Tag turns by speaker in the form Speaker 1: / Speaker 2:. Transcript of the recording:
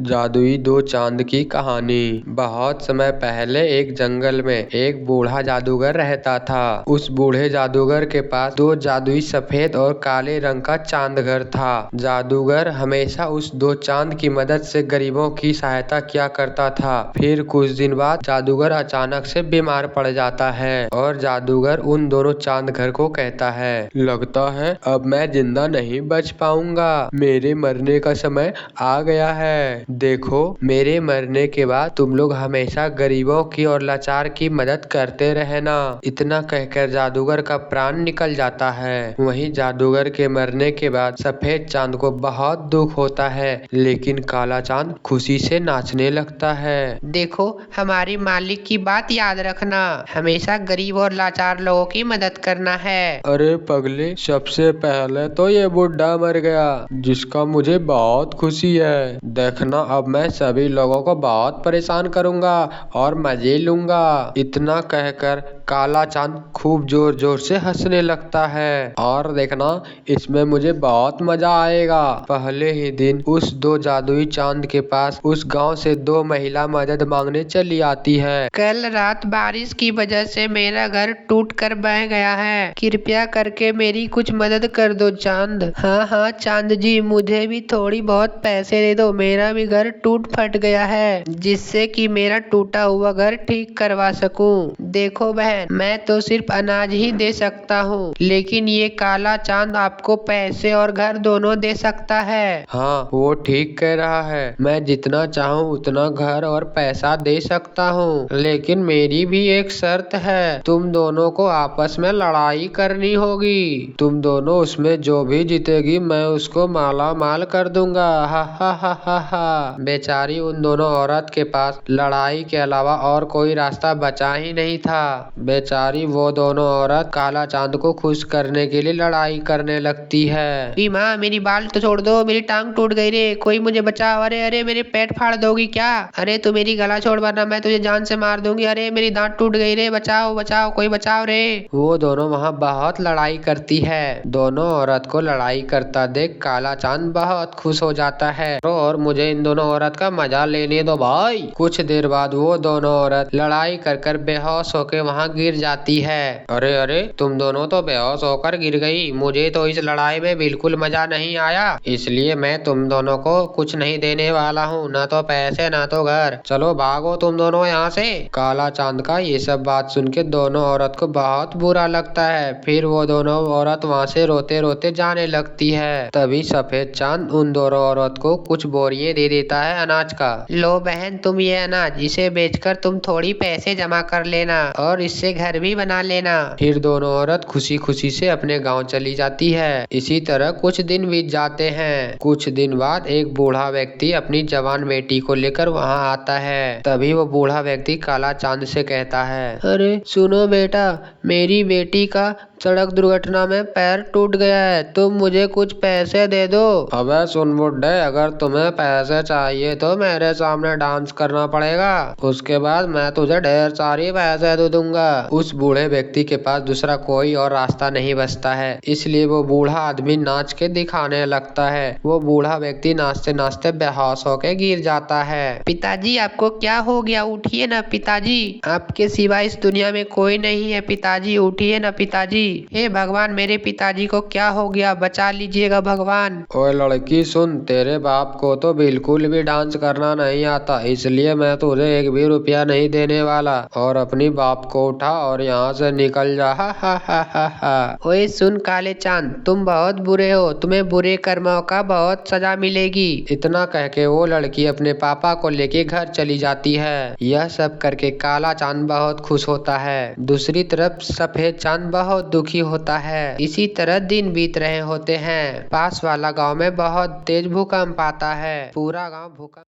Speaker 1: जादुई दो चांद की कहानी। बहुत समय पहले एक जंगल में एक बूढ़ा जादूगर रहता था। उस बूढ़े जादूगर के पास दो जादुई सफेद और काले रंग का चांद घर था। जादूगर हमेशा उस दो चांद की मदद से गरीबों की सहायता किया करता था। फिर कुछ दिन बाद जादूगर अचानक से बीमार पड़ जाता है और जादूगर उन दोनों चांद घर को कहता है, लगता है अब मैं जिंदा नहीं बच पाऊंगा। मेरे मरने का समय आ गया है। देखो, मेरे मरने के बाद तुम लोग हमेशा गरीबों की और लाचार की मदद करते रहना। इतना कहकर जादूगर का प्राण निकल जाता है। वहीं जादूगर के मरने के बाद सफेद चांद को बहुत दुख होता है, लेकिन काला चांद खुशी से नाचने लगता है।
Speaker 2: देखो, हमारी मालिक की बात याद रखना, हमेशा गरीब और लाचार लोगों की मदद करना है।
Speaker 1: अरे पगले, सबसे पहले तो ये बुढ़ा मर गया, जिसका मुझे बहुत खुशी है। देखना, अब मैं सभी लोगों को बहुत परेशान करूंगा और मजे लूंगा। इतना कहकर काला चांद खूब जोर जोर से हंसने लगता है और देखना, इसमें मुझे बहुत मजा आएगा। पहले ही दिन उस दो जादुई चांद के पास उस गांव से दो महिला मदद मांगने चली आती है।
Speaker 2: कल रात बारिश की वजह से मेरा घर टूट कर बह गया है, कृपया करके मेरी कुछ मदद कर दो चांद। हाँ हाँ चांद जी, मुझे भी थोड़ी बहुत पैसे दे दो, मेरा भी घर टूट फट गया है, जिससे कि मेरा टूटा हुआ घर ठीक करवा सकूं। देखो बहन, मैं तो सिर्फ अनाज ही दे सकता हूँ, लेकिन ये काला चांद आपको पैसे और घर दोनों दे सकता है।
Speaker 1: हाँ, वो ठीक कह रहा है। मैं जितना चाहूँ उतना घर और पैसा दे सकता हूँ, लेकिन मेरी भी एक शर्त है। तुम दोनों को आपस में लड़ाई करनी होगी। तुम दोनों उसमें जो भी जीतेगी मैं उसको माला माल कर दूंगा। हा हा हा हा हा। बेचारी उन दोनों औरत के पास लड़ाई के अलावा और कोई रास्ता बचा ही नहीं था। बेचारी वो दोनों औरत काला चांद को खुश करने के लिए लड़ाई करने लगती है।
Speaker 2: माँ, मेरी बाल तो छोड़ दो, मेरी टांग टूट गई रे, कोई मुझे बचाओ। अरे अरे, मेरे पेट फाड़ दोगी क्या? अरे तू मेरी गला छोड़, वरना मैं तुझे जान से मार दूंगी। अरे मेरी दांत टूट गई रे, बचाओ बचाओ, कोई बचाओ रे।
Speaker 1: वो दोनों वहाँ बहुत लड़ाई करती है। दोनों औरत को लड़ाई करता देख काला चांद बहुत खुश हो जाता है और मुझे इन दोनों औरत का मजा लेने दो भाई। कुछ देर बाद वो दोनों औरत लड़ाई कर कर बेहोश होकर वहाँ गिर जाती है। अरे अरे, तुम दोनों तो बेहोश होकर गिर गई। मुझे तो इस लड़ाई में बिल्कुल मजा नहीं आया, इसलिए मैं तुम दोनों को कुछ नहीं देने वाला हूँ, ना तो पैसे ना तो घर। चलो भागो तुम दोनों यहाँ से। काला चांद का ये सब बात सुन के दोनों औरत को बहुत बुरा लगता है। फिर वो दोनों औरत वहाँ से रोते रोते जाने लगती है। तभी सफेद चांद उन दोनों औरत को कुछ बोरियां दे देता है अनाज का।
Speaker 2: लो बहन, तुम ये अनाज, इसे बेचकर तुम थोड़ी पैसे जमा कर लेना और इससे घर भी बना लेना।
Speaker 1: फिर दोनों औरत खुशी खुशी से अपने गांव चली जाती है। इसी तरह कुछ दिन बीत जाते हैं। कुछ दिन बाद एक बूढ़ा व्यक्ति अपनी जवान बेटी को लेकर वहां आता है। तभी वो बूढ़ा व्यक्ति काला चांद से कहता है,
Speaker 2: अरे सुनो बेटा, मेरी बेटी का सड़क दुर्घटना में पैर टूट गया है, तुम मुझे कुछ पैसे दे दो।
Speaker 1: अबे सुन बुड्ढे, अगर तुम्हें पैसे चाहिए तो मेरे सामने डांस करना पड़ेगा, उसके बाद मैं तुझे ढेर सारी पैसे दे दूंगा। उस बूढ़े व्यक्ति के पास दूसरा कोई और रास्ता नहीं बचता है, इसलिए वो बूढ़ा आदमी नाच के दिखाने लगता है। वो बूढ़ा व्यक्ति नाचते नाचते बेहोश होके गिर जाता है।
Speaker 2: पिताजी, आपको क्या हो गया? उठिए ना पिताजी, आपके सिवा इस दुनिया में कोई नहीं है। पिताजी उठिए ना पिताजी। हे भगवान, मेरे पिताजी को क्या हो गया? बचा लीजिएगा भगवान।
Speaker 1: ओए लड़की सुन, तेरे बाप को तो बिल्कुल भी डांस करना नहीं आता, इसलिए मैं तुझे एक भी रुपया नहीं देने वाला। और अपनी बाप को उठा और यहाँ से निकल जा। हा हा हा हा हा।
Speaker 2: ओए सुन काले चांद, तुम बहुत बुरे हो, तुम्हें बुरे कर्मों का बहुत सजा मिलेगी।
Speaker 1: इतना कह के वो लड़की अपने पापा को लेके घर चली जाती है। यह सब करके काला चांद बहुत खुश होता है। दूसरी तरफ सफेद चांद बहुत दुखी होता है। इसी तरह दिन बीत रहे होते हैं। पास वाला गांव में बहुत तेज भूकंप आता है। पूरा गांव भूकंप